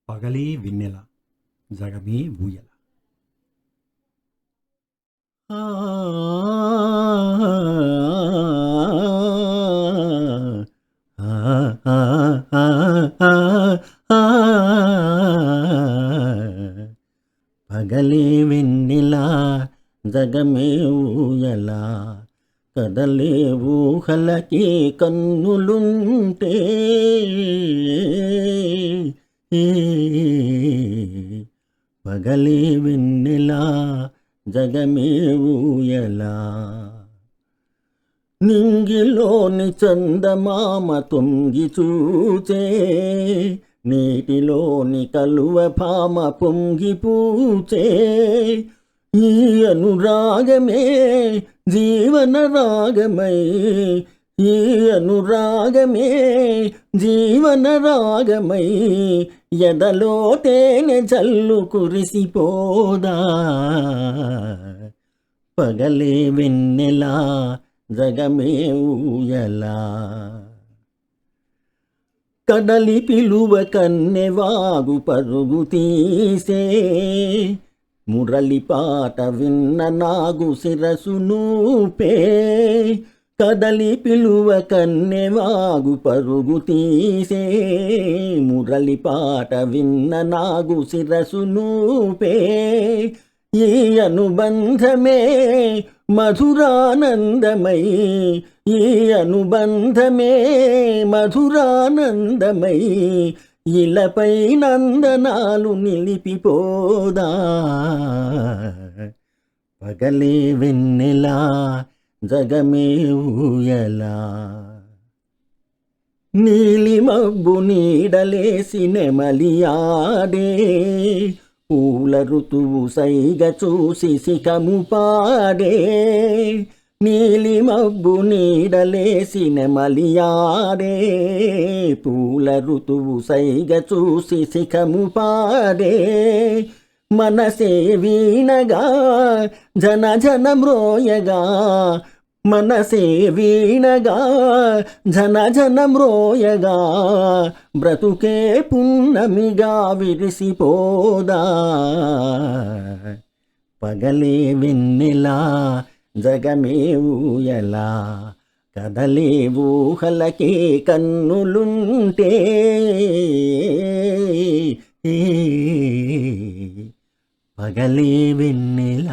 పగలే వెన్నెల జగమే ఊయల. ఆ ఆ ఆ ఆ ఆ పగలే వెన్నెల జగమే ఊయల, కదలే ఊహలకి కన్నులుంటే పగలే వెన్నెల జగమే ఊయల. నింగిలోని చందమామ తొంగి చూచే, నీటిలోని కలువ భామ పొంగి పూచే. ఈ అనురాగమే జీవన రాగమై, ఈ అనురాగమే జీవన రాగమై, ఎదలో తేనె జల్లు కురిసిపోదా. పగలే వెన్నెల జగమే ఊయల, కడలి పిలువ కన్నెవాగు పరుగు తీసే, మురళి పాట విన్న నాగు శిరసు నూపే. కదలి పిలువ కన్నెవాగు పరుగు తీసే, మురళి పాట విన్న నాగు శిరసు నూపే. ఈ అనుబంధమే మధురానందమై, ఈ అనుబంధమే మధురానందమై, ఇలపై నందనాలు నిలిపిపోదా. పగలే వెన్నెల జగమే ఊయల, నీలి మబ్బు నీడలేసి నెమలియాడే, పూల ఋతువు సైగ చూసి శిఖము పాడే. నీలి మబ్బు నీడలేసి నెమలియాడే, పూల ఋతువు సైగ చూసి శిఖము పాడే. మనసే వీణగా జన జన మ్రోయగా, మనసే వీణగా జన జన మ్రోయగా, బ్రతుకే పున్నమిగా విరిసిపోదా. పగలే వెన్నెల జగమే ఊయల, కదలే ఊహలకే కన్నులుంటే పగలే వెన్నెల.